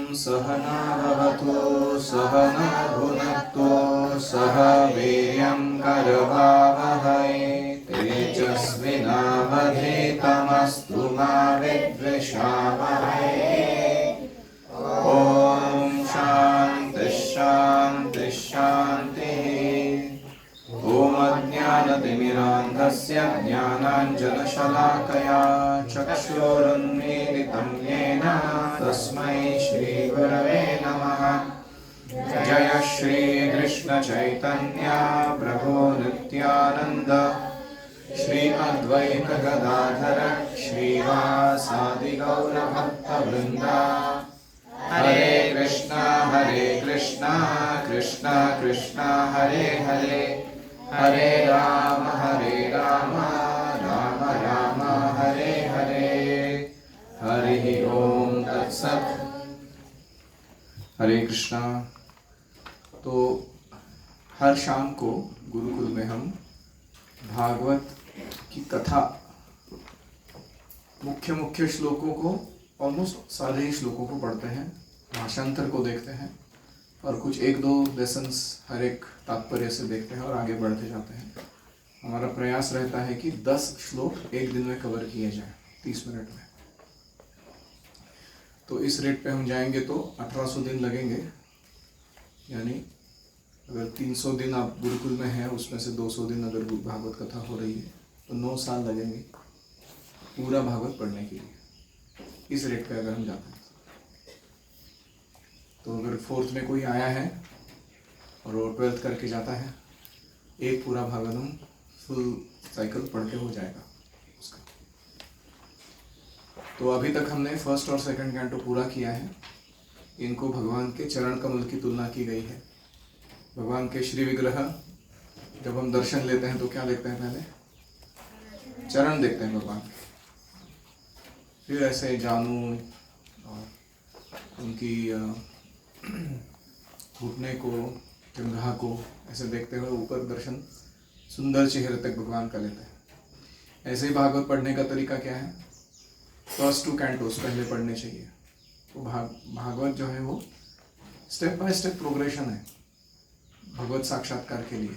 सहना भवतु सहना भुनक्तु सह वीर्यं करवावहै तेजस्विनावधीतमस्तु मा विद्विषावहै। ॐ शान्तिः शान्तिः शान्तिः। ॐ अज्ञानतिमिरान्धस्य ज्ञानाञ्जनशलाकया चक्षुरुन्मीलितं येन तस्मै श्रीगुरवे नमः। जय श्रीकृष्ण चैतन्य प्रभो नित्यानन्द श्री अद्वैत गदाधर श्रीवासादि गौरभक्तवृन्द। हरे कृष्णा कृष्णा कृष्णा हरे हरे, हरे राम राम राम हरे हरे। हरि ओम तत्सत्। हरे कृष्णा। तो हर शाम को गुरुकुल में हम भागवत की कथा मुख्य श्लोकों को, ऑलमोस्ट सारे ही श्लोकों को पढ़ते हैं, भाषांतर को देखते हैं और कुछ एक दो लेसन्स हर एक तात्पर्य से देखते हैं और आगे बढ़ते जाते हैं। हमारा प्रयास रहता है कि 10 श्लोक एक दिन में कवर किए जाएं 30 मिनट में। तो इस रेट पे हम जाएंगे तो 1800 दिन लगेंगे, यानी अगर 300 दिन आप गुरुकुल में हैं उसमें से 200 दिन अगर भागवत कथा हो रही है तो 9 साल लगेंगे पूरा भागवत पढ़ने के लिए, इस रेट पे अगर हम जाते हैं। तो अगर 4th में कोई आया है और वो 12th करके जाता है, एक पूरा भागवत हम फुल साइकिल पढ़ के हो जाएगा उसका। तो अभी तक हमने फर्स्ट और सेकंड कैंटो पूरा किया है। इनको भगवान के चरण कमल की तुलना की गई है। भगवान के श्री विग्रह जब हम दर्शन लेते हैं तो क्या देखते हैं? पहले चरण देखते हैं भगवान के, फिर ऐसे जानू और उनकी घुटने को, जंघा को ऐसे देखते हुए ऊपर दर्शन सुंदर चेहरे तक भगवान का लेते हैं। ऐसे ही भागवत पढ़ने का तरीका क्या है? फर्स्ट 2 कैंटोस पहले पढ़ने चाहिए। तो भागवत जो है वो स्टेप बाय स्टेप प्रोग्रेशन है भगवत साक्षात्कार के लिए।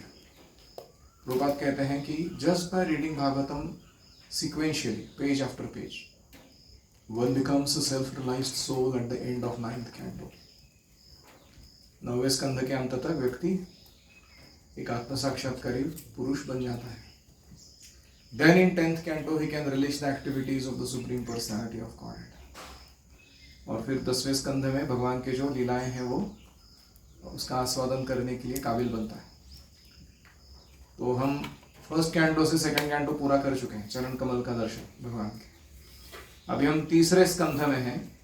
प्रभुपाद कहते हैं कि just by reading Bhagavatam sequentially, page after page, one becomes a self-realized soul at the end of 9th canto. 9वें स्कंध के अंत तक व्यक्ति एक आत्म साक्षात्कारी पुरुष बन जाता है। Then in 10th canto he can relish the activities of the Supreme Personality of Godhead. और फिर 10वें स्कंध में भगवान के जो लीलाएं हैं वो उसका आस्वादन करने के लिए काबिल बनता है। तो हम फर्स्ट कैंटो से सेकंड कैंटो पूरा कर चुके हैं, चरण कमल का दर्शन भगवान के। अभी हम तीसरे स्कंध में हैं।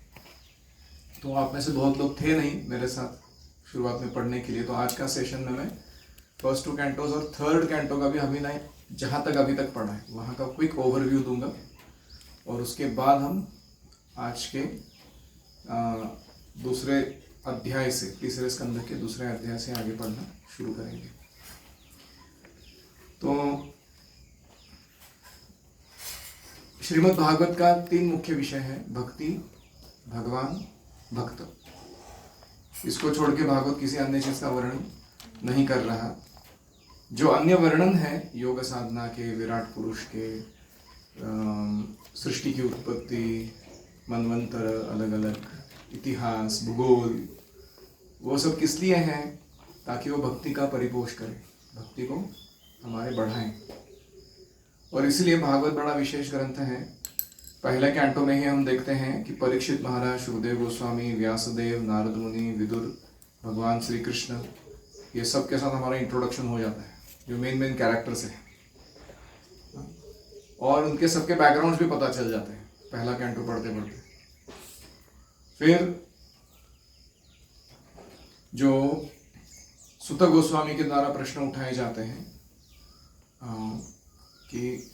तो आप में से बहुत लोग थे नहीं मेरे साथ शुरुआत में पढ़ने के लिए, तो आज का सेशन में मैं फर्स्ट 2 कैंटोज और 3rd कैंटो का भी अभी नहीं, जहाँ तक अभी तक पढ़ा है वहाँ का क्विक ओवरव्यू दूंगा और उसके बाद हम आज के दूसरे अध्याय से, तीसरे स्कंध के दूसरे अध्याय से आगे पढ़ना शुरू करेंगे। तो श्रीमद् भागवत का 3 मुख्य विषय है, भक्ति, भगवान, भक्त। इसको छोड़ के भागवत किसी अन्य चीज का वर्णन नहीं कर रहा। जो अन्य वर्णन है योग साधना के, विराट पुरुष के, सृष्टि की उत्पत्ति, मनवंतर, अलग अलग इतिहास, भूगोल, वो सब किस लिए हैं? ताकि वो भक्ति का परिपोष करें, भक्ति को हमारे बढ़ाएं। और इसलिए भागवत बड़ा विशेष ग्रंथ है। पहले कैंटो में ही हम देखते हैं कि परीक्षित महाराज, सुखदेव गोस्वामी, व्यासदेव, नारद मुनि, विदुर, भगवान श्री कृष्ण, ये सब के साथ हमारा इंट्रोडक्शन हो जाता है, जो मेन कैरेक्टर्स हैं, और उनके सबके बैकग्राउंड्स भी पता चल जाते हैं पहला कैंटो पढ़ते पढ़ते। फिर जो सुत गोस्वामी के द्वारा प्रश्न उठाए जाते हैं कि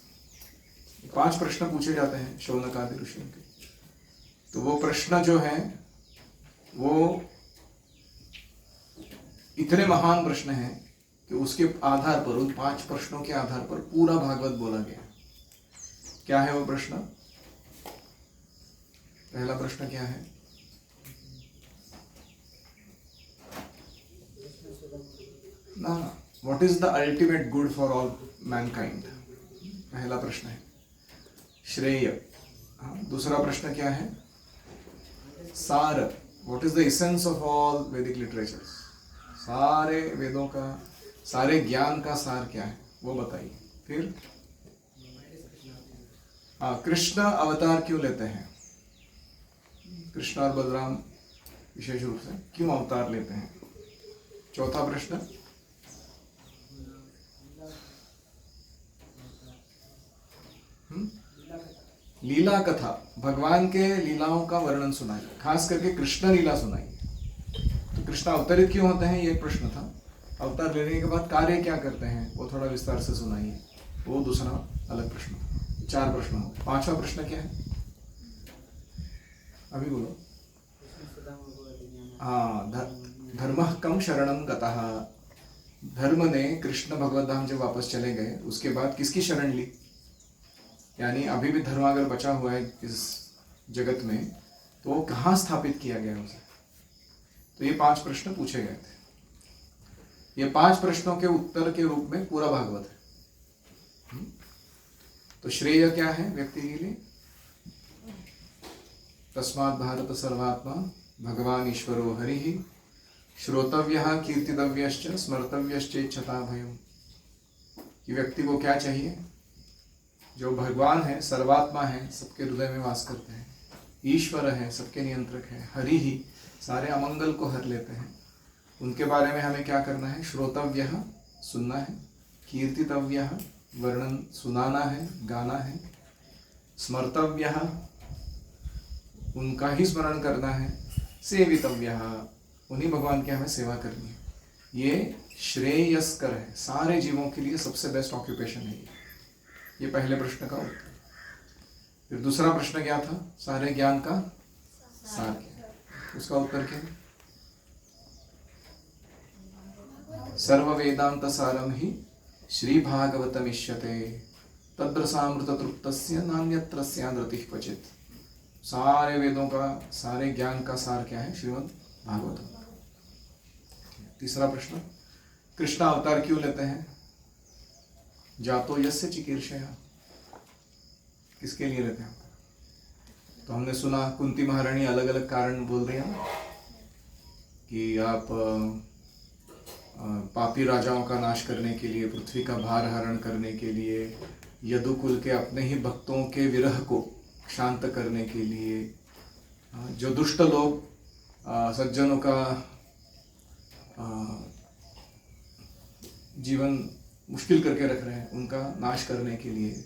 5 प्रश्न पूछे जाते हैं शौनकादि ऋषियों के। तो वो प्रश्न जो है वो इतने महान प्रश्न हैं कि उसके आधार पर, उन 5 प्रश्नों के आधार पर पूरा भागवत बोला गया। क्या है वो प्रश्न? पहला प्रश्न क्या है? ना what is the ultimate good for all Mankind, पहला प्रश्न है श्रेय। दूसरा प्रश्न क्या है, सार, what is the essence of all वैदिक लिटरेचर, सारे वेदों का, सारे ज्ञान का सार क्या है वो बताइए। फिर कृष्ण अवतार क्यों लेते हैं, कृष्ण और बलराम विशेष रूप से क्यों अवतार लेते हैं। चौथा प्रश्न, लीला कथा, भगवान के लीलाओं का वर्णन सुनाइए, खास करके कृष्ण लीला सुनाइए। तो कृष्ण अवतरित क्यों होते हैं ये एक प्रश्न था, अवतार लेने के बाद कार्य क्या करते हैं वो थोड़ा विस्तार से सुनाइए, वो दूसरा अलग प्रश्न था। 4 प्रश्न हो। 5वां प्रश्न क्या है, अभी बोलो। धर्म कम शरणम गतः, धर्म ने कृष्ण भगवत धाम जब वापस चले गए उसके बाद किसकी शरण ली, यानी अभी भी धर्म अगर बचा हुआ है इस जगत में तो वो कहाँ स्थापित किया गया उसे। तो ये 5 प्रश्न पूछे गए थे, ये 5 प्रश्नों के उत्तर के रूप में पूरा भागवत है। तो श्रेय क्या है व्यक्ति के लिए, तस्मात् भारत सर्वात्मा भगवान ईश्वरो हरिः श्रोतव्यः कीर्तितव्यश्च स्मर्तव्यश्चेच्छता भयम्। कि व्यक्ति को क्या चाहिए, जो भगवान है, सर्वात्मा है, सबके हृदय में वास करते हैं, ईश्वर है, सबके नियंत्रक है, हरि ही सारे अमंगल को हर लेते हैं, उनके बारे में हमें क्या करना है, श्रोतव्यः सुनना है, कीर्तितव्यः वर्णन सुनाना है, गाना है, स्मर्तव्यः उनका ही स्मरण करना है, सेवितव्यः उन्हीं भगवान की हमें सेवा करनी है। ये श्रेयस्कर है, सारे जीवों के लिए सबसे बेस्ट ऑक्यूपेशन है ये पहले प्रश्न का उत्तर। फिर दूसरा प्रश्न क्या था, सारे ज्ञान का सार क्या, उसका उत्तर क्या, सर्व वेदांत सारम ही श्री भागवतमिष्यते तद्रसामृत तृप्तस्य नान्यत्र स्याद्रतिः क्वचित्। सारे वेदों का, सारे ज्ञान का सार क्या है, श्रीमद् भागवतम। तीसरा प्रश्न, कृष्ण अवतार क्यों लेते हैं, जातो यस्य चिकीर्षया, किसके लिए लेते हैं। तो हमने सुना कुंती महारानी अलग अलग कारण बोल रही है ना, कि आप पापी राजाओं का नाश करने के लिए, पृथ्वी का भार हरण करने के लिए, यदुकुल के अपने ही भक्तों के विरह को शांत करने के लिए, जो दुष्ट लोग सज्जनों का जीवन मुश्किल करके रख रहे हैं उनका नाश करने के लिए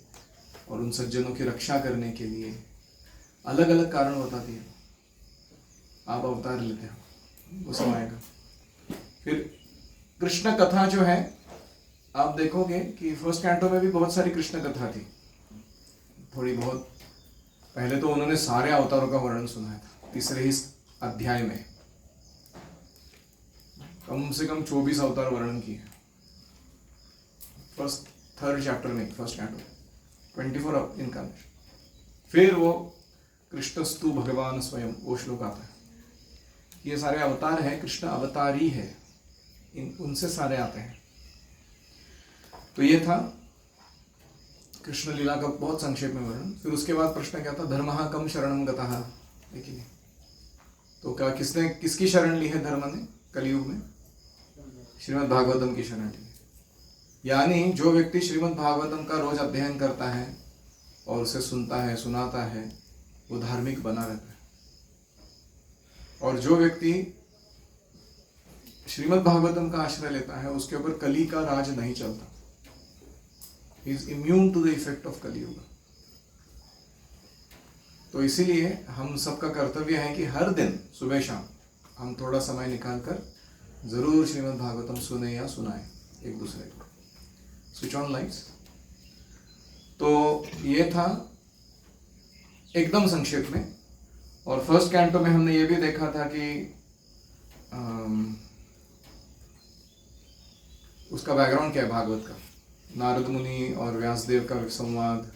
और उन सज्जनों की रक्षा करने के लिए अलग अलग कारण बताती है। आप अवतार लेते हो वो सब आएगा। फिर कृष्ण कथा जो है, आप देखोगे कि फर्स्ट कैंटो में भी बहुत सारी कृष्ण कथा थी, थोड़ी बहुत। पहले तो उन्होंने सारे अवतारों का वर्णन सुनाया था, तीसरे ही अध्याय में कम से कम 24 अवतार वर्णन किए, थर्ड चैप्टर में, फर्स्ट कैंटो 24 इनकार्नेशन। फिर वो कृष्णस्तु भगवान स्वयं, वो श्लोक आता है। ये सारे अवतार हैं, कृष्ण अवतारी है, उनसे सारे आते हैं। तो ये था कृष्ण लीला का बहुत संक्षेप में वर्णन। फिर उसके बाद प्रश्न क्या था, धर्मः कम शरणं गतः, देखिए तो क्या किसकी शरण ली है धर्म ने कलयुग में, श्रीमद् भागवतम की शरण ली। यानी जो व्यक्ति श्रीमद् भागवतम का रोज अध्ययन करता है और उसे सुनता है, सुनाता है, वो धार्मिक बना रहता है। और जो व्यक्ति श्रीमद् भागवतम का आश्रय लेता है उसके ऊपर कली का राज नहीं चलता, he is immune to the effect of Kaliyuga. तो इसीलिए हम सबका कर्तव्य है कि हर दिन सुबह शाम हम थोड़ा समय निकालकर जरूर श्रीमद् भागवतम सुने या सुनाए एक दूसरे को। Switch on lights. तो ये था एकदम संक्षेप में। और फर्स्ट कैंटो में हमने ये भी देखा था कि उसका बैकग्राउंड क्या है भागवत का, नारद मुनि और व्यासदेव का संवाद,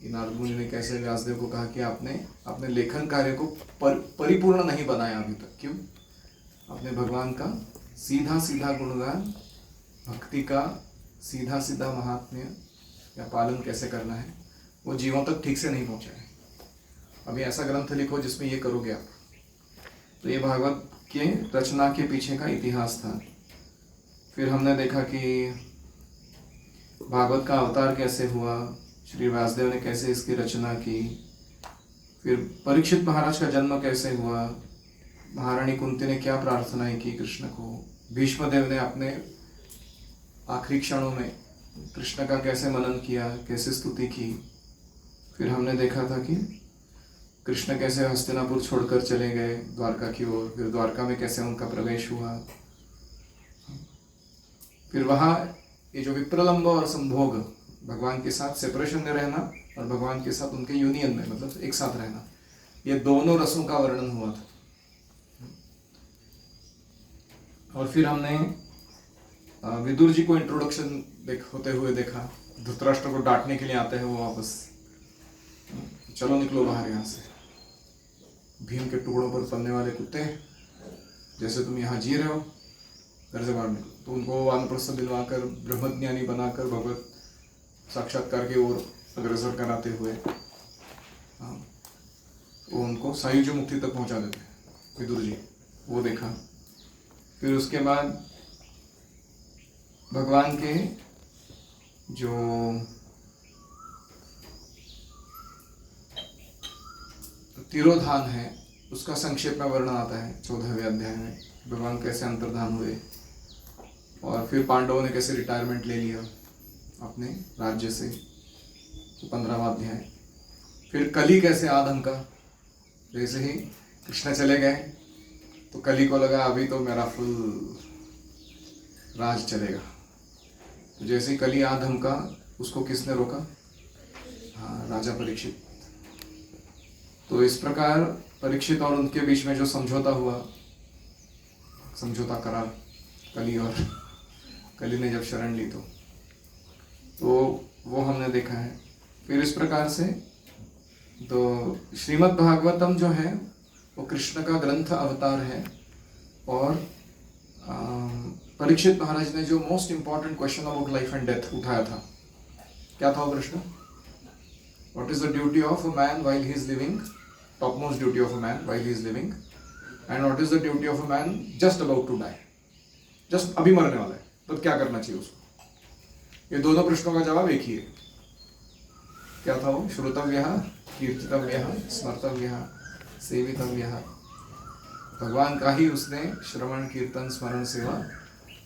कि नारद मुनि ने कैसे व्यासदेव को कहा कि आपने अपने लेखन कार्य को परिपूर्ण नहीं बनाया अभी तक, क्यों, आपने भगवान का सीधा सीधा गुणगान, भक्ति का सीधा सीधा महात्म्य या पालन कैसे करना है, वो जीवों तक ठीक से नहीं पहुंचा है। अभी ऐसा ग्रंथ लिखो जिसमें ये करोगे आप। तो ये भागवत के रचना के पीछे का इतिहास था। फिर हमने देखा कि भागवत का अवतार कैसे हुआ, श्री व्यासदेव ने कैसे इसकी रचना की, फिर परीक्षित महाराज का जन्म कैसे हुआ, महारानी कुंती ने क्या प्रार्थनाएं की कृष्ण को, भीष्मदेव ने अपने आखिरी क्षणों में कृष्ण का कैसे मनन किया, कैसे स्तुति की। फिर हमने देखा था कि कृष्ण कैसे हस्तिनापुर छोड़कर चले गए द्वारका की ओर, फिर द्वारका में कैसे उनका प्रवेश हुआ। फिर वहाँ ये जो विप्रलंब और संभोग, भगवान के साथ सेपरेशन में रहना और भगवान के साथ उनके यूनियन में मतलब एक साथ रहना, ये दोनों रसों का वर्णन हुआ था। और फिर हमने विदुर जी को इंट्रोडक्शन होते हुए देखा। धृतराष्ट्र को डांटने के लिए आते हैं वो वापस, चलो निकलो बाहर यहाँ से, भीम के टुकड़ों पर पलने वाले कुत्ते, जैसे तुम यहाँ जी रहे हो घर से बाहर निकलो। तो उनको वानप्रस्थ दिलवाकर ब्रह्मज्ञानी बनाकर भगवत साक्षात्कार की ओर अग्रसर कराते हुए वो उनको सायुज मुक्ति तक पहुंचा देते विदुर जी, वो देखा। फिर उसके बाद भगवान के जो तिरोधान है उसका संक्षेप में वर्णन आता है 14वें अध्याय में, भगवान कैसे अंतर्धान हुए और फिर पांडवों ने कैसे रिटायरमेंट ले लिया अपने राज्य से, तो 15वां अध्याय। फिर कली कैसे आधमका, जैसे ही कृष्ण चले गए तो कली को लगा अभी तो मेरा फुल राज चलेगा, तो जैसे ही कली आधमका उसको किसने रोका? हाँ, राजा परीक्षित। तो इस प्रकार परीक्षित और उनके बीच में जो समझौता हुआ, समझौता करार, कली ने जब शरण ली तो वो हमने देखा है। फिर इस प्रकार से तो श्रीमद् भागवतम जो है वो कृष्ण का ग्रंथ अवतार है। और परीक्षित महाराज ने जो most important question about life and death उठाया था, क्या था वो प्रश्न? What is the duty of a man while he is living, topmost duty of a man while he is living, and what is the duty of a man just about to die, just अभी मरने वाला है तो क्या करना चाहिए उसको? ये दोनों प्रश्नों का जवाब एक ही है। क्या था वो? श्रोतव्यः, कीर्तितव्यः, स्मर्तव्यः, सेवितव्यः। भगवान का ही उसने श्रवण कीर्तन स्मरण सेवा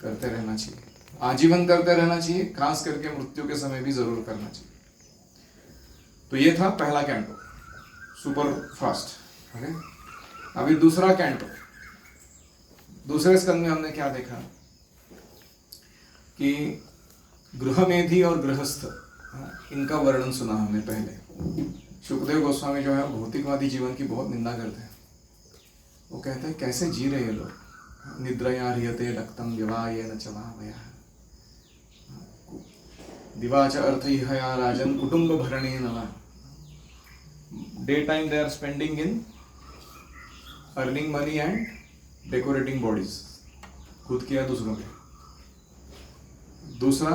करते रहना चाहिए, आजीवन करते रहना चाहिए, खास करके मृत्यु के समय भी जरूर करना चाहिए। तो ये था पहला कैंटो, सुपर फास्ट। ओके, अभी दूसरा कैंटो, दूसरे स्कंद में हमने क्या देखा कि गृहमेधी और गृहस्थ, इनका वर्णन सुना हमने पहले। शुकदेव गोस्वामी जो है भौतिकवादी जीवन की बहुत निंदा करते हैं। वो कहते हैं कैसे जी रहे ये लोग, निद्रया ह्रियते रक्तम व्यवायेन च वाहवयः, दिवाच अर्थैः राजन् कुटुंब भरणेन वा। Daytime they are spending in earning money and decorating bodies, खुद के या दूसरों के। दूसरा,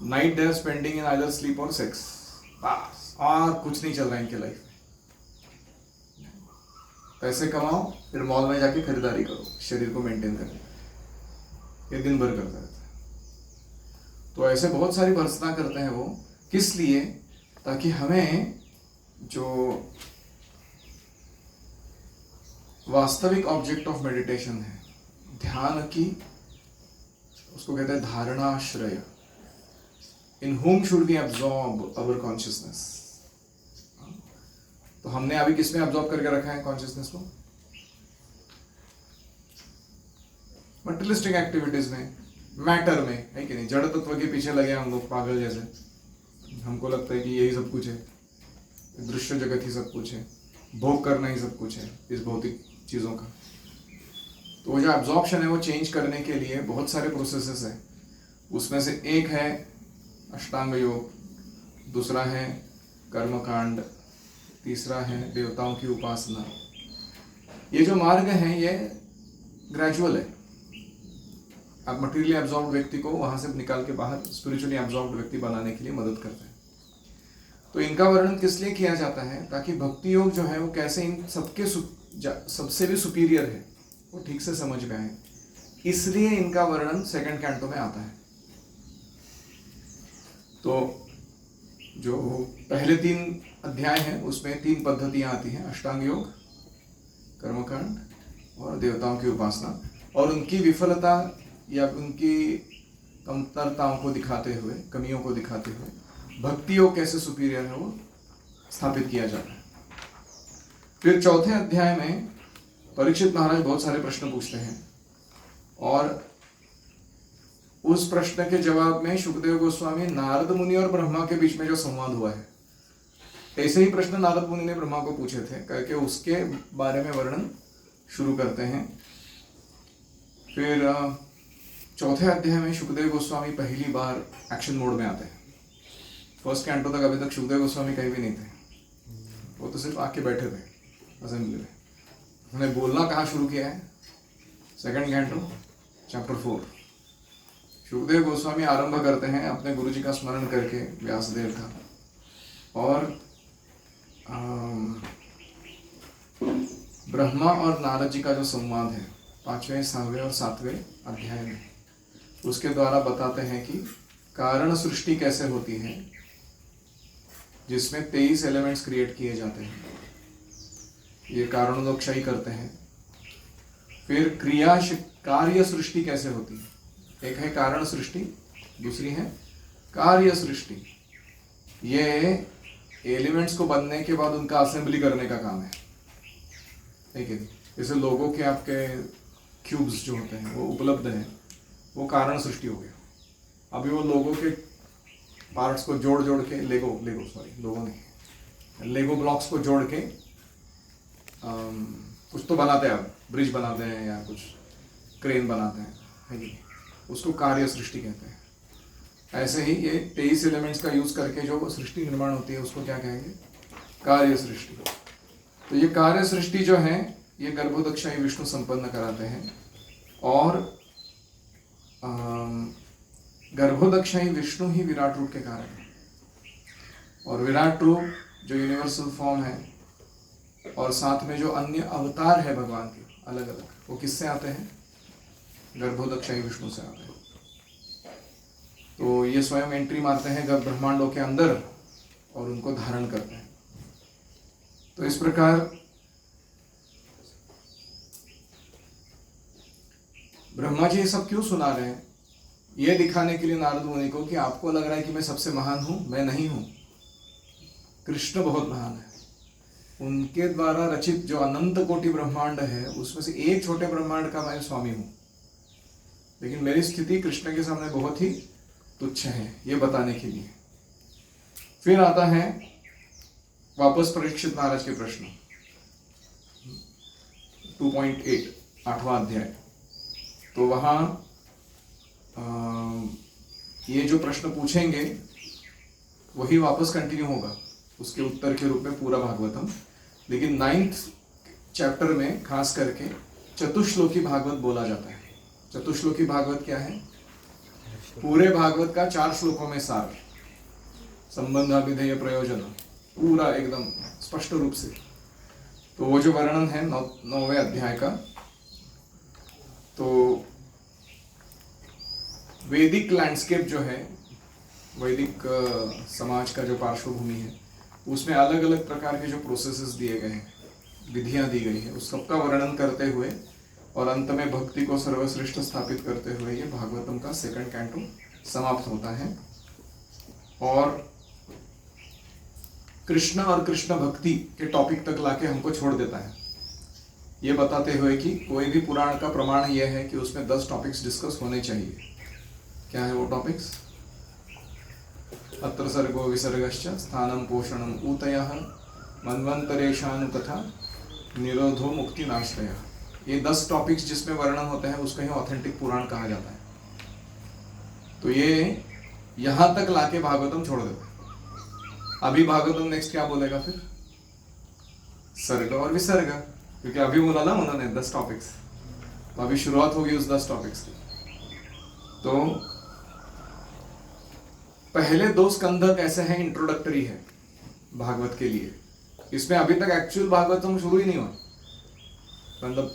night they are spending in either sleep or sex, बस और कुछ नहीं चल रहा है इनके लाइफ में। पैसे कमाओ फिर मॉल में जाके खरीदारी करो शरीर को मेंटेन करने, ये दिन भर करता रहता है। तो ऐसे बहुत सारी भर्सना करते हैं वो, किस लिए? ताकि हमें जो वास्तविक ऑब्जेक्ट ऑफ मेडिटेशन है, ध्यान की, उसको कहते हैं धारणाश्रय, इन whom should we absorb our consciousness। तो हमने अभी किस में अब्जॉर्ब करके रखा है कॉन्शियसनेस को? मटेरियलिस्टिक एक्टिविटीज में, मैटर में, है कि नहीं? जड़ तत्व के पीछे लगे हम लोग पागल जैसे। हमको लगता है कि यही सब कुछ है, दृश्य जगत ही सब कुछ है, भोग करना ही सब कुछ है इस भौतिक चीज़ों का। तो वो जो एब्जॉर्प्शन है वो चेंज करने के लिए बहुत सारे प्रोसेसेस हैं। उसमें से एक है अष्टांग योग, दूसरा है कर्मकांड, तीसरा है देवताओं की उपासना। ये जो मार्ग है ये ग्रेजुअल है, आप मटेरियली एब्जॉर्ब व्यक्ति को वहां से निकाल के बाहर स्पिरिचुअली एब्जॉर्ब व्यक्ति बनाने के लिए मदद करते हैं। तो इनका वर्णन किस लिए किया जाता है, ताकि भक्ति योग जो है वो कैसे इन सबके सबसे भी सुपीरियर है वो ठीक से समझ में आए, इसलिए इनका वर्णन सेकंड कैंटो में आता है। तो जो पहले 3 अध्याय हैं उसमें 3 पद्धतियां आती हैं, अष्टांग योग, कर्मकांड और देवताओं की उपासना, और उनकी विफलता या उनकी कमतरताओं को दिखाते हुए, कमियों को दिखाते हुए भक्ति योग कैसे सुपीरियर है वो स्थापित किया जाता है। फिर चौथे अध्याय में परीक्षित महाराज बहुत सारे प्रश्न पूछते हैं और उस प्रश्न के जवाब में शुकदेव गोस्वामी नारद मुनि और ब्रह्मा के बीच में जो संवाद हुआ है, ऐसे ही प्रश्न नारद मुनि ने ब्रह्मा को पूछे थे करके उसके बारे में वर्णन शुरू करते हैं। फिर चौथे अध्याय में शुकदेव गोस्वामी पहली बार एक्शन मोड में आते हैं। फर्स्ट कैंटो तक अभी तक शुकदेव गोस्वामी कहीं भी नहीं थे, वो तो सिर्फ आके बैठे थे असेंबली में। उन्होंने बोलना कहाँ शुरू किया है, second canto chapter 4। Shukdev Goswami आरंभ करते हैं अपने गुरुजी का स्मरण करके, व्यासदेव का, और ब्रह्मा और नारद जी का जो संवाद है 5वें, 6वें और 7वें अध्याय में, उसके द्वारा बताते हैं कि कारण सृष्टि कैसे होती है, जिसमें 23 एलिमेंट्स क्रिएट किए जाते हैं, ये कारणोदक्षयी करते हैं। फिर कार्य सृष्टि कैसे होती है, एक है कारण सृष्टि, दूसरी है कार्य सृष्टि। ये एलिमेंट्स को बनने के बाद उनका असेंबली करने का काम है, ठीक है। जैसे लोगों के आपके क्यूब्स जो होते हैं वो उपलब्ध हैं, वो कारण सृष्टि हो गया। अभी वो लोगों के पार्ट्स को जोड़ के लेगो ब्लॉक्स को जोड़ के कुछ तो बनाते हैं, अब ब्रिज बनाते हैं या कुछ क्रेन बनाते हैं, है कि उसको कार्य सृष्टि कहते हैं। ऐसे ही ये 23 एलिमेंट्स का यूज करके जो सृष्टि निर्माण होती है उसको क्या कहेंगे, कार्य सृष्टि। तो ये कार्य सृष्टि जो है ये गर्भोदक्षाई विष्णु संपन्न कराते हैं, और गर्भोदक्षाई विष्णु ही विराट रूप के कारण है, और विराट रूप जो यूनिवर्सल फॉर्म है, और साथ में जो अन्य अवतार है भगवान के अलग अलग, वो किससे आते हैं, गर्भोदक्षाई विष्णु से आते हैं। तो ये स्वयं एंट्री मारते हैं गर्भ ब्रह्मांडों के अंदर और उनको धारण करते हैं। तो इस प्रकार ब्रह्मा जी ये सब क्यों सुना रहे हैं, ये दिखाने के लिए नारद मुनि को कि आपको लग रहा है कि मैं सबसे महान हूं, मैं नहीं हूं, कृष्ण बहुत महान है। उनके द्वारा रचित जो अनंत कोटि ब्रह्मांड है उसमें से एक छोटे ब्रह्मांड का मैं स्वामी हूं, लेकिन मेरी स्थिति कृष्ण के सामने बहुत ही तुच्छ है, ये बताने के लिए। फिर आता है वापस परीक्षित महाराज के प्रश्न, 2.8 8वां अध्याय। तो वहां ये जो प्रश्न पूछेंगे वही वापस कंटिन्यू होगा उसके उत्तर के रूप में पूरा भागवतम, लेकिन 9th चैप्टर में खास करके चतुश्लोकी भागवत बोला जाता है। चतुश्लोकी भागवत क्या है, पूरे भागवत का 4 श्लोकों में सार, संबंधाभिधेय प्रयोजन, पूरा एकदम स्पष्ट रूप से। तो वो जो वर्णन है 9वें अध्याय का, तो वैदिक लैंडस्केप जो है, वैदिक समाज का जो पार्श्वभूमि है, उसमें अलग अलग प्रकार के जो प्रोसेसेस दिए गए हैं, विधियां दी गई है, उस सबका वर्णन करते हुए और अंत में भक्ति को सर्वश्रेष्ठ स्थापित करते हुए ये भागवतम का सेकंड कैंटो समाप्त होता है। और कृष्ण और कृष्ण भक्ति के टॉपिक तक लाके हमको छोड़ देता है, ये बताते हुए कि कोई भी पुराण का प्रमाण यह है कि उसमें 10 टॉपिक्स डिस्कस होने चाहिए। क्या है वो टॉपिक्स, अत्र सर्गो विसर्गश्च स्थानम पोषणम ऊतयः मन्वंतरेशानुकथा निरोधो मुक्ति नाश्रयः। ये 10 टॉपिक्स जिसमें वर्णन होते हैं उसको ही ऑथेंटिक पुराण कहा जाता है। तो ये यहां तक लाके भागवतम छोड़ देता है। अभी भागवतम नेक्स्ट क्या बोलेगा फिर, सर्ग और विसर्ग, क्योंकि अभी बोला ना उन्होंने 10 टॉपिक्स, तो अभी शुरुआत होगी उस 10 टॉपिक्स की। तो पहले 2 स्कंध कैसे हैं, इंट्रोडक्टरी है भागवत के लिए। इसमें अभी तक एक्चुअल भागवतम शुरू ही नहीं हुआ, मतलब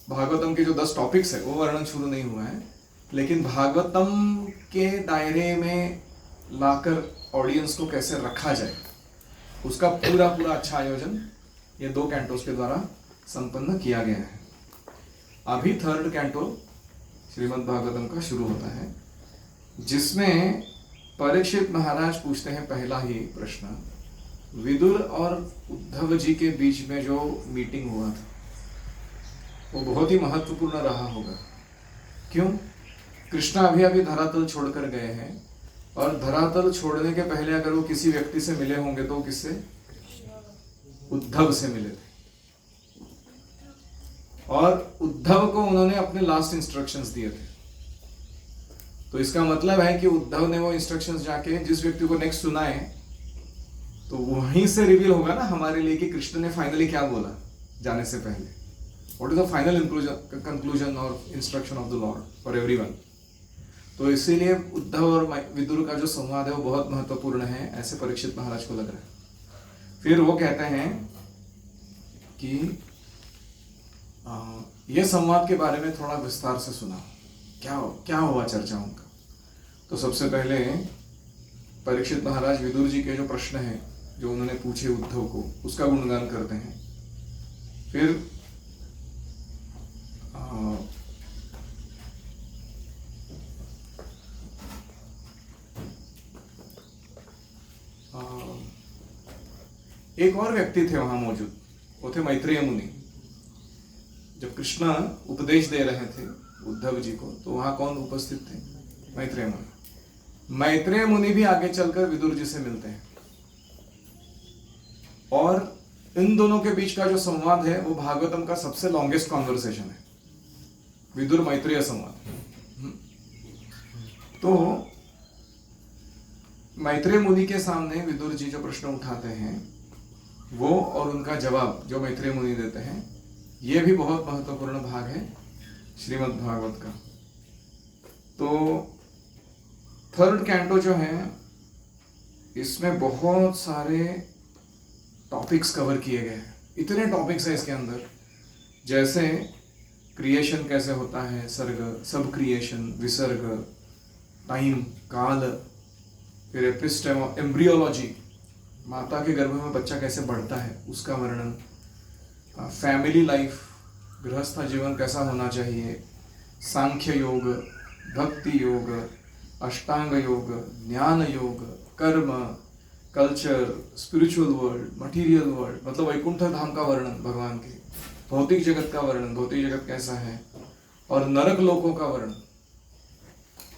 भागवतम के जो 10 टॉपिक्स है वो वर्णन शुरू नहीं हुआ है, लेकिन भागवतम के दायरे में लाकर ऑडियंस को कैसे रखा जाए उसका पूरा अच्छा आयोजन ये 2 कैंटोस के द्वारा संपन्न किया गया है। अभी 3rd कैंटो श्रीमद् भागवतम का शुरू होता है, जिसमें परीक्षित महाराज पूछते हैं पहला ही प्रश्न, विदुर और उद्धव जी के बीच में जो मीटिंग हुआ था वो बहुत ही महत्वपूर्ण रहा होगा। क्यों? कृष्ण अभी धरातल छोड़कर गए हैं, और धरातल छोड़ने के पहले अगर वो किसी व्यक्ति से मिले होंगे तो किससे? उद्धव से मिले थे, और उद्धव को उन्होंने अपने लास्ट इंस्ट्रक्शंस दिए थे। तो इसका मतलब है कि उद्धव ने वो इंस्ट्रक्शंस जाके जिस व्यक्ति को नेक्स्ट सुनाए, तो वहीं से रिवील होगा ना हमारे लिए कि कृष्ण ने फाइनली क्या बोला जाने से पहले। What is the final conclusion और instruction of the lord for everyone. तो इसीलिए उद्धव और विदुर का जो संवाद है वो बहुत महत्वपूर्ण है, ऐसे परीक्षित महाराज को लग रहा है। फिर वो कहते हैं कि ये संवाद के बारे में थोड़ा विस्तार से सुना, क्या हुआ चर्चा उनका। तो सबसे पहले परीक्षित महाराज विदुर जी के जो प्रश्न हैं जो उन्होंने पूछे उद्धव को, उसका गुणगान करते हैं। फिर एक और व्यक्ति थे वहां मौजूद, वो थे मैत्रेय मुनि। जब कृष्ण उपदेश दे रहे थे उद्धव जी को, तो वहां कौन उपस्थित थे? मैत्रेय मुनि। मैत्रेय मुनि भी आगे चलकर विदुर जी से मिलते हैं, और इन दोनों के बीच का जो संवाद है वो भागवतम का सबसे लॉन्गेस्ट कॉन्वर्सेशन है, विदुर मैत्रेय संवाद। तो मैत्रेय मुनि के सामने विदुर जी जो प्रश्न उठाते हैं वो और उनका जवाब जो मैत्रेय मुनि देते हैं, ये भी बहुत महत्वपूर्ण भाग है श्रीमद् भागवत का। तो 3rd कैंटो जो है इसमें बहुत सारे टॉपिक्स कवर किए गए हैं। इतने टॉपिक्स हैं इसके अंदर, जैसे क्रिएशन कैसे होता है, सर्ग, सब क्रिएशन, विसर्ग, टाइम, काल, फिर एम्ब्रियोलॉजी, माता के गर्भ में बच्चा कैसे बढ़ता है उसका वर्णन, फैमिली लाइफ, गृहस्थ जीवन कैसा होना चाहिए, सांख्य योग, भक्ति योग, अष्टांग योग, ज्ञान योग, कर्म, culture, spiritual world, material world, मतलब वैकुंठ धाम का वर्णन, भगवान के भौतिक जगत का वर्णन, भौतिक जगत कैसा है, और नरक लोकों का वर्णन।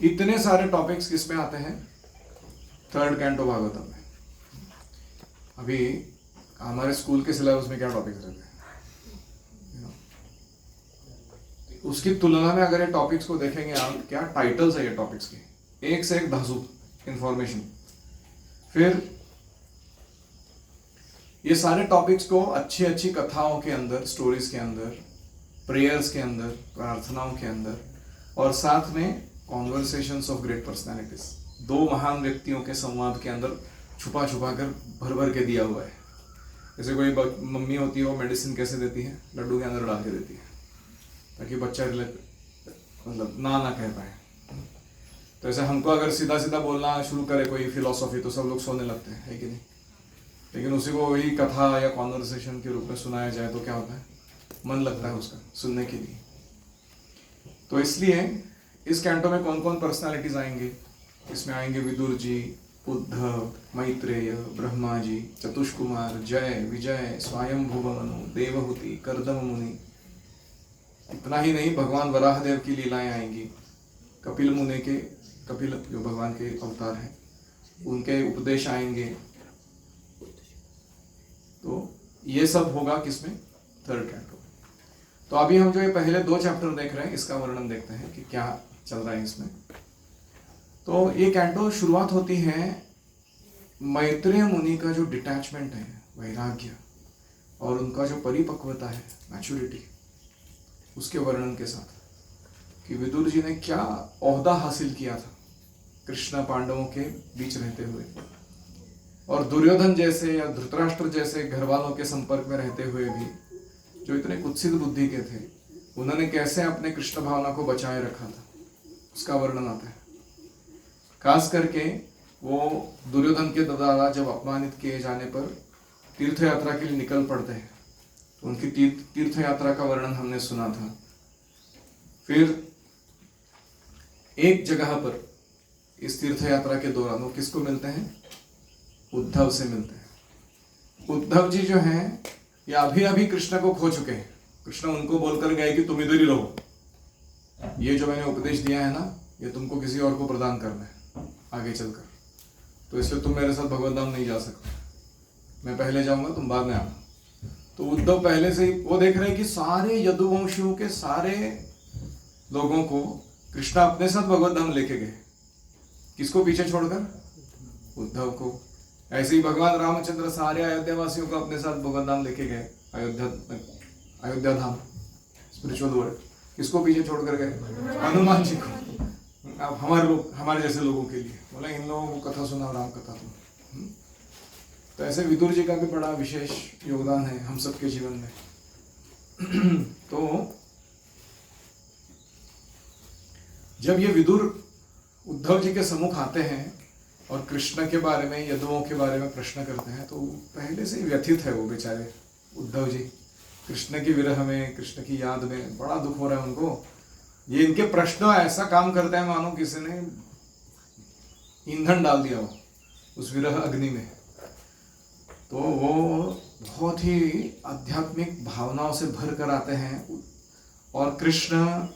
इतने सारे टॉपिक्स किसमें आते हैं? 3rd कैंटो भागवतम में। अभी हमारे स्कूल के सिलेबस में क्या टॉपिक्स रहते हैं, उसकी तुलना में अगर ये टॉपिक्स को देखेंगे आप, क्या टाइटल्स है ये टॉपिक्स के, एक से एक धांसू इंफॉर्मेशन। फिर ये सारे टॉपिक्स को अच्छी अच्छी कथाओं के अंदर, स्टोरीज के अंदर, प्रेयर्स के अंदर, प्रार्थनाओं के अंदर, और साथ में कॉन्वर्सेशंस ऑफ ग्रेट पर्सनैलिटीज, 2 महान व्यक्तियों के संवाद के अंदर छुपा कर भर के दिया हुआ है। जैसे कोई मम्मी होती है, वो मेडिसिन कैसे देती है? लड्डू के अंदर डाल के देती है, ताकि बच्चा मतलब ना कह पाए। तो ऐसे हमको अगर सीधा बोलना शुरू करे कोई फिलॉसफी, तो सब लोग सोने लगते हैं, है कि नहीं? लेकिन उसी को वही कथा या कॉन्वर्सेशन के रूप में सुनाया जाए तो क्या होता है? मन लगता है उसका सुनने के लिए। तो इसलिए इस कैंटो में कौन कौन पर्सनालिटीज आएंगे? इसमें आएंगे विदुर जी, उद्धव, मैत्रेय, ब्रह्मा जी, चतुष्कुमार, जय, विजय, स्वयंभुव मनु, देवहूति, कर्दम मुनि। इतना ही नहीं, भगवान वराहदेव की लीलाएं आएंगी, कपिल मुनि के, कपिल जो भगवान के अवतार हैं, उनके उपदेश आएंगे। तो ये सब होगा किसमें? 3rd canto. तो अभी हम जो ये पहले 2 चैप्टर देख रहे हैं, इसका वर्णन देखते हैं कि क्या चल रहा है इसमें। तो ये कैंटो शुरुआत होती है मैत्रेय मुनि का जो डिटैचमेंट है, वैराग्य, और उनका जो परिपक्वता है, मैच्योरिटी, उसके वर्णन के साथ। कि विदुर जी ने क्या ओहदा हासिल किया था कृष्ण पांडवों के बीच रहते हुए, और दुर्योधन जैसे या धृतराष्ट्र जैसे घर वालों के संपर्क में रहते हुए भी जो इतने कुत्सित बुद्धि के थे, उन्होंने कैसे अपने कृष्ण भावना को बचाए रखा था, उसका वर्णन आता है। खास करके वो दुर्योधन के द्वारा जब अपमानित किए जाने पर तीर्थ यात्रा के लिए निकल पड़ते हैं, तो उनकी तीर्थ यात्रा का वर्णन हमने सुना था। फिर एक जगह पर इस तीर्थ यात्रा के दौरान वो किसको मिलते हैं? उद्धव से मिलते हैं। उद्धव जी जो हैं ये अभी अभी कृष्ण को खो चुके हैं। कृष्ण उनको बोलकर गए कि तुम इधर ही रहो, ये जो मैंने उपदेश दिया है ना, ये तुमको किसी और को प्रदान करना है आगे चलकर, तो इसलिए तुम मेरे साथ भगवत धाम नहीं जा सकते, मैं पहले जाऊंगा, तुम बाद में आना। तो उद्धव पहले से ही वो देख रहे हैं कि सारे यदुवंशियों के सारे लोगों को कृष्ण अपने साथ भगवत धाम लेके गए, किसको पीछे छोड़कर? उद्धव को। ऐसे ही भगवान रामचंद्र सारे अयोध्या वासियों को अपने साथ भगवत धाम लेके गए, अयोध्या धाम, स्पिरिचुअल वर्ल्ड। किसको पीछे छोड़कर गए? हनुमान जी को। अब हमारे जैसे लोगों के लिए बोला इन लोगों को कथा सुना, राम कथा तुम। तो ऐसे विदुर जी का भी बड़ा विशेष योगदान है हम सबके जीवन में। तो जब ये विदुर उद्धव जी के सम्मुख आते हैं और कृष्ण के बारे में, यदुओं के बारे में प्रश्न करते हैं, तो पहले से ही व्यथित है वो बेचारे उद्धव जी। कृष्ण की विरह में, कृष्ण की याद में बड़ा दुख हो रहा है उनको। ये इनके प्रश्न ऐसा काम करते हैं मानो किसी ने ईंधन डाल दिया हो उस विरह अग्नि में। तो वो बहुत ही आध्यात्मिक भावनाओं से भर कर आते हैं, और कृष्ण,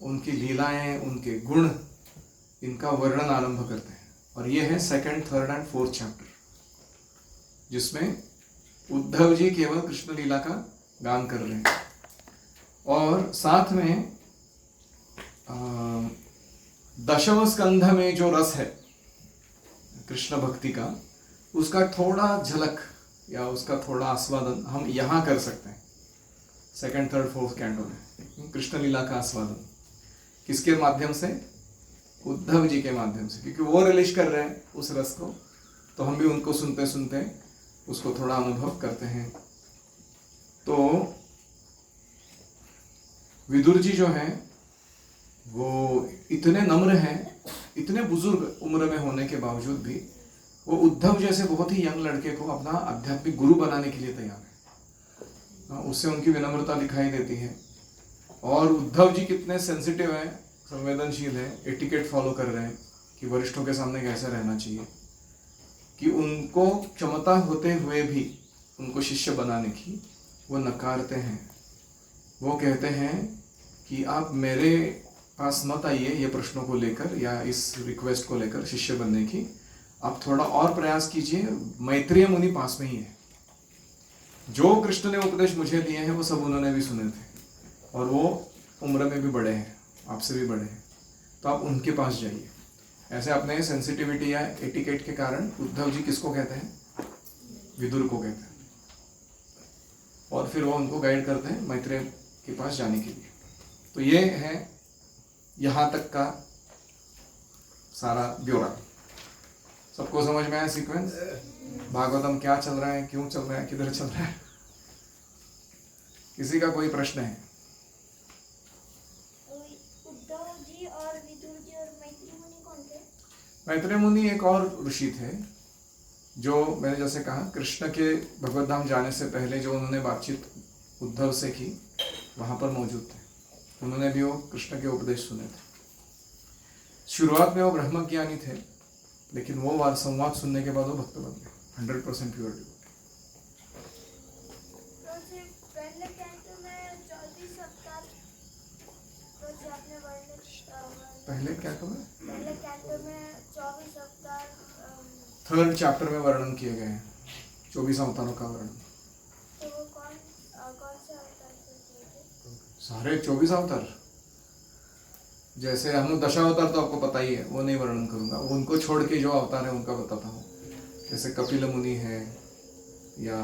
उनकी लीलाएं, उनके गुण, इनका वर्णन आरंभ करते हैं। और ये है 2nd, 3rd and 4th chapter, जिसमें उद्धव जी केवल कृष्ण लीला का गान कर रहे हैं, और साथ में 10वें स्कंध में जो रस है कृष्ण भक्ति का, उसका थोड़ा झलक या उसका थोड़ा आस्वादन हम यहाँ कर सकते हैं 2nd, 3rd, 4th कैंटो में। कृष्ण लीला का आस्वादन किसके माध्यम से? उद्धव जी के माध्यम से, क्योंकि वो रिलीज कर रहे हैं उस रस को, तो हम भी उनको सुनते सुनते उसको थोड़ा अनुभव करते हैं। तो विदुर जी जो हैं वो इतने नम्र हैं, इतने बुजुर्ग उम्र में होने के बावजूद भी वो उद्धव जैसे बहुत ही यंग लड़के को अपना आध्यात्मिक गुरु बनाने के लिए तैयार है। उससे उनकी विनम्रता दिखाई देती है। और उद्धव जी कितने सेंसिटिव हैं, संवेदनशील है, एटिकेट फॉलो कर रहे हैं कि वरिष्ठों के सामने कैसे रहना चाहिए, कि उनको क्षमता होते हुए भी उनको शिष्य बनाने की वो नकारते हैं। वो कहते हैं कि आप मेरे पास मत आइए ये प्रश्नों को लेकर या इस रिक्वेस्ट को लेकर शिष्य बनने की, आप थोड़ा और प्रयास कीजिए, मैत्रेय मुनि पास में ही है, जो कृष्ण ने उपदेश मुझे दिए हैं वो सब उन्होंने भी सुने थे, और वो उम्र में भी बड़े हैं, आपसे भी बड़े हैं, तो आप उनके पास जाइए। ऐसे अपने सेंसिटिविटी या एटिकेट के कारण उद्धव जी किसको कहते हैं? विदुर को कहते हैं, और फिर वो उनको गाइड करते हैं मैत्रेय के पास जाने के लिए। तो ये है यहाँ तक का सारा ब्यौरा। सबको समझ में आया सीक्वेंस? भागवतम क्या चल रहा है, क्यों चल रहा है, किधर चल रहा है? किसी का कोई प्रश्न है? उद्धव जी और विदुर जी और मैत्रेय मुनि कौन थे? मैत्रेय मुनि एक और ऋषि थे, जो मैंने जैसे कहा कृष्ण के भगवत धाम जाने से पहले जो उन्होंने बातचीत उद्धव से की, वहां पर मौजूद थे। उन्होंने भी वो कृष्ण के उपदेश सुने थे। शुरुआत में वो ब्रह्मज्ञानी थे, लेकिन वो संवाद सुनने के बाद वो भक्त बन गए, 100% प्योर डिवोटी। पहले कैंटो में 24 अवतार जो आपने वर्णन, पहले क्या कहा? पहले कैंटो में 24 अवतार 3rd चैप्टर में वर्णन किए गए हैं 24 अवतारों का वर्णन। तो वो कौन से अवतार किए थे? सारे 24 अवतार, जैसे हम लोग दशावतार तो आपको पता ही है, वो नहीं वर्णन करूंगा। उनको छोड़ के जो अवतार है उनका बताता हूँ। जैसे कपिल मुनि है, या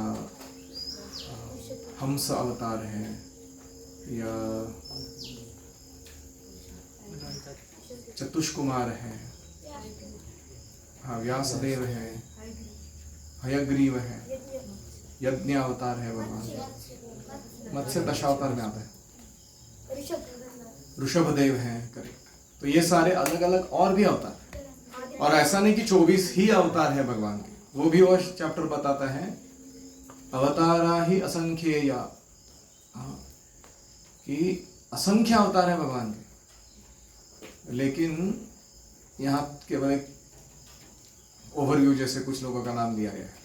हंस अवतार है, या चतुष्कुमार है, व्यास, हाँ व्यासदेव है, हयग्रीव है, यज्ञ अवतार है भगवान, मत्स्य दशावतार में आता है, ऋषभदेव है, करेक्ट। तो ये सारे अलग अलग और भी अवतार, और ऐसा नहीं कि 24 ही अवतार है भगवान के, वो भी और चैप्टर बताता है अवतारा ही असंख्येया, हाँ, कि असंख्य अवतार है भगवान के, लेकिन यहाँ केवल एक ओवरव्यू जैसे कुछ लोगों का नाम दिया गया है।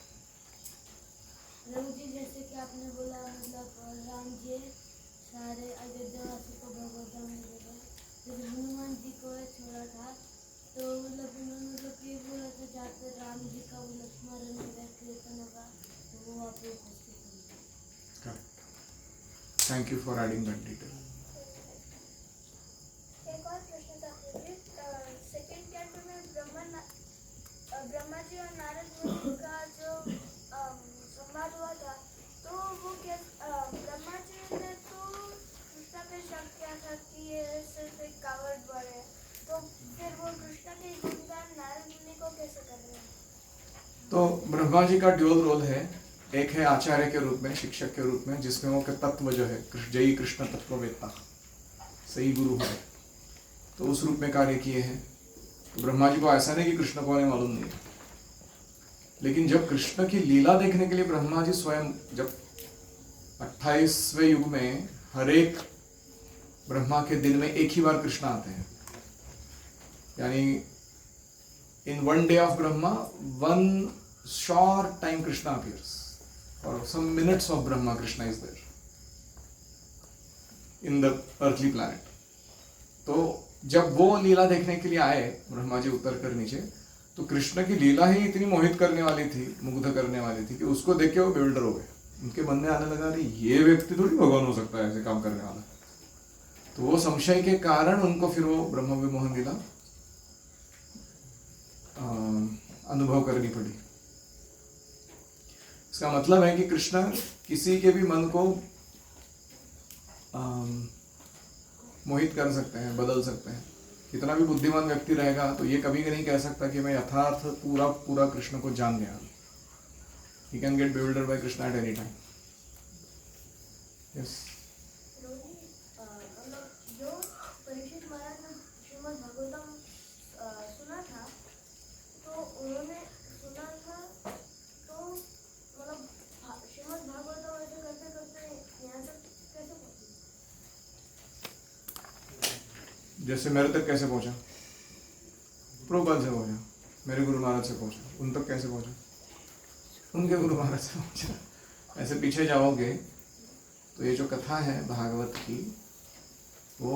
प्रभु जी जैसे कि आपने बोला मतलब राम जी सारे अयोध्यावासी को भगवत धाम में ले गए, जब हनुमान जी को छोड़ा था तो मतलब उन्होंने मतलब ये बोला था जहाँ पे राम जी का मतलब स्मरण होगा कीर्तन होगा तो वो वहाँ पे उपस्थित होंगे। Correct, thank you for adding that detail. एक और प्रश्न था मुझे, सेकंड कैंटो में ब्रह्मा जी और नारद मुनि का जो संवाद हुआ था, तो वो क्या ब्रह्मा जी ने तो कृष्णा पे शक किया था कि ये सिर्फ एक कावड़ बॉय है, तो फिर वो कृष्णा के गुणगान नारद मुनि को कैसे कर रहे हैं? तो ब्रह्मा जी का ड्यूअल रोल है, एक है आचार्य के रूप में, शिक्षक के रूप में, जिसमें वो के तत्व जो है जयी कृष्ण तत्ववेत्ता, सही गुरु है, तो उस रूप में कार्य किए हैं। तो ब्रह्मा जी को ऐसा नहीं कि कृष्ण को नहीं मालूम नहीं है, लेकिन जब कृष्ण की लीला देखने के लिए ब्रह्मा जी स्वयं, जब 28वें युग में हर एक ब्रह्मा के दिन में एक ही बार कृष्ण आते हैं, यानी in one day of Brahma one short time Krishna appears, for some minutes of Brahma Krishna is there in the earthly planet. तो जब वो लीला देखने के लिए आए ब्रह्मा जी उतर कर नीचे, तो कृष्ण की लीला ही इतनी मोहित करने वाली थी, मुग्ध करने वाली थी कि उसको देख के वो बेविल्डर हो गए। उनके मन में आने लगा अरे ये व्यक्ति थोड़ी भगवान हो सकता है ऐसे काम करने वाला। तो वो संशय के कारण उनको फिर वो ब्रह्म विमोहन लीला अनुभव करनी पड़ी। इसका मतलब है कि कृष्ण किसी के भी मन को मोहित कर सकते हैं, बदल सकते हैं। कितना भी बुद्धिमान व्यक्ति रहेगा तो ये कभी नहीं कह सकता कि मैं यथार्थ पूरा कृष्ण को जान गया। He can get bewildered by Krishna at any time. Yes. जो परीक्षित महाराज ने श्रीमद् भागवतम सुना था, तो उन्होंने सुना था तो मतलब श्रीमद् भागवतम ऐसे करते करते यहाँ तक कैसे पहुँचे? जैसे मेरे तक कैसे पहुंचा? प्रभुपाद से पहुंचा, मेरे गुरु महाराज से पहुंचा, उन तक कैसे पहुंचा? उनके गुरु महाराज से पहुंचा। ऐसे पीछे जाओगे तो ये जो कथा है भागवत की, वो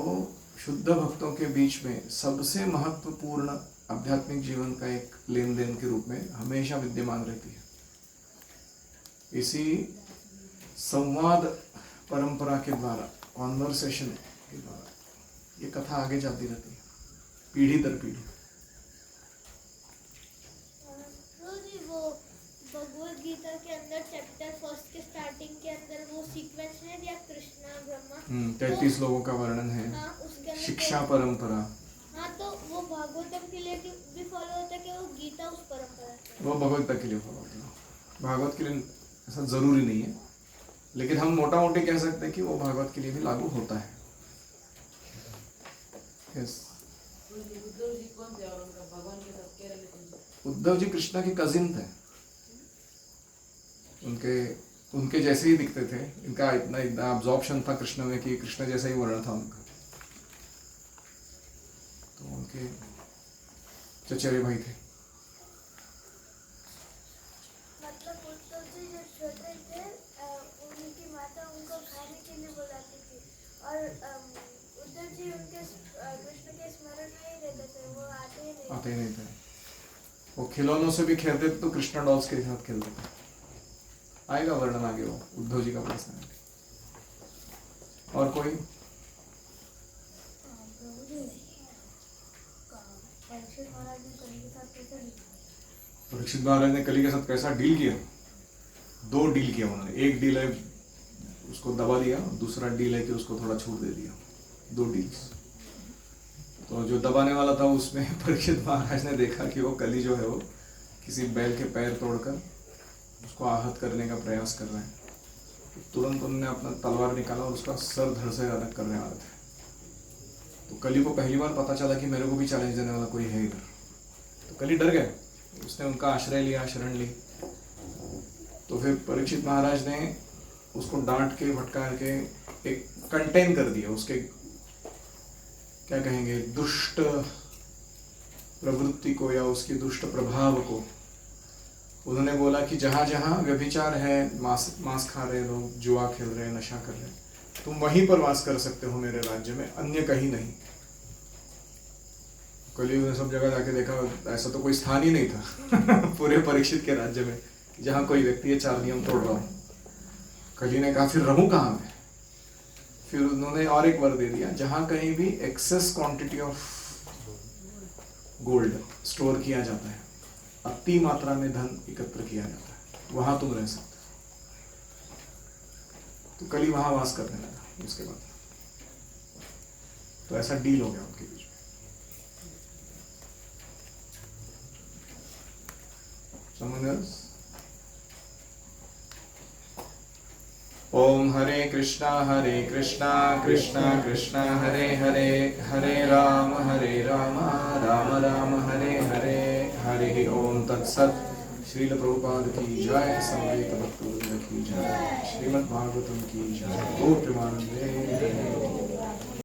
शुद्ध भक्तों के बीच में सबसे महत्वपूर्ण आध्यात्मिक जीवन का एक लेन देन के रूप में हमेशा विद्यमान रहती है। इसी संवाद परंपरा के द्वारा, कॉन्वर्सेशन के द्वारा ये कथा आगे जाती रहती है, पीढ़ी दर पीढ़ी। जी वो भगवद गीता के अंदर चैप्टर फर्स्ट के स्टार्टिंग के अंदर वो सीक्वेंस है दिया कृष्णा ब्रह्मा 33 लोगों का वर्णन है। हाँ, उसके अंदर शिक्षा परंपरा। हाँ, तो वो भागवतम के लिए भी फॉलो होता है कि वो गीता उस परंपरा से? वो भगवत के लिए फॉलो होता है, भागवत के लिए ऐसा जरूरी नहीं है, लेकिन हम मोटा मोटी कह सकते हैं कि वो भागवत के लिए भी लागू होता है। Yes. उद्धव जी कृष्णा के कजिन थे, उनके जैसे ही दिखते थे। इनका इतना अब्जॉर्प्शन था कृष्ण में कि कृष्ण जैसा ही वर्ण था उनका। तो उनके चचेरे भाई थे। मतलब उद्धव जी जब छोटे थे उनकी माता उनको खाने के लिए बुलाती थी और उद्धव जी उनके कृष्ण के स्मरण में ही रहते थे, वो आते ही नहीं थे। वो खिलौनों से भी खेलते थे तो कृष्णा डॉल्स के साथ खेलते थे। आएगा वर्णन आगे वो उद्धव जी का पर्सनैलिटी। और कोई? परीक्षित महाराज ने कली के साथ कैसा डील किया? 2 डील किया उन्होंने। एक डील है उसको दबा दिया, दूसरा डील है कि उसको थोड़ा छूट दे दिया। 2 डील्स। तो जो दबाने वाला था उसमें परीक्षित महाराज ने देखा कि वो कली जो है वो किसी बैल के पैर तोड़कर उसको आहत करने का प्रयास कर रहे हैं। तो तुरंत उन्होंने अपना तलवार निकाला और उसका सर धड़ से अलग करने वाले थे। तो कली को पहली बार पता चला कि मेरे को भी चैलेंज देने वाला कोई है इधर। तो कली डर गए, उसने उनका आश्रय लिया, शरण ली। तो फिर परीक्षित महाराज ने उसको डांट के फटकार के एक कंटेन कर दिया, उसके क्या कहेंगे दुष्ट प्रवृत्ति को या उसके दुष्ट प्रभाव को। उन्होंने बोला कि जहाँ जहाँ व्यभिचार है, मांस खा रहे लोग, जुआ खेल रहे, नशा कर रहे, तुम वहीं पर वास कर सकते हो मेरे राज्य में, अन्य कहीं नहीं। कली ने सब जगह जाके देखा, ऐसा तो कोई स्थान ही नहीं था पूरे परीक्षित के राज्य में जहाँ कोई व्यक्ति ये 4 नियम तोड़ रहा हो। कली ने कहा फिर रहूं कहाँ मैं? फिर उन्होंने और एक वर दे दिया, जहाँ कहीं भी excess quantity of gold store किया जाता है, अति मात्रा में धन एकत्र किया जाता है, वहां तुम रह सकते हो। तो कली वहां वास करने लगा उसके बाद। तो ऐसा डील हो गया उनके बीच में। Someone else? ओम हरे कृष्णा कृष्णा कृष्णा हरे हरे, हरे राम राम राम हरे हरे, हरे ओम तत्सत। श्रील प्रभुपाद की जय, समवेत भक्तवृंद की जय, श्रीमद् भागवतम की जय। ओम प्रेमानंदे।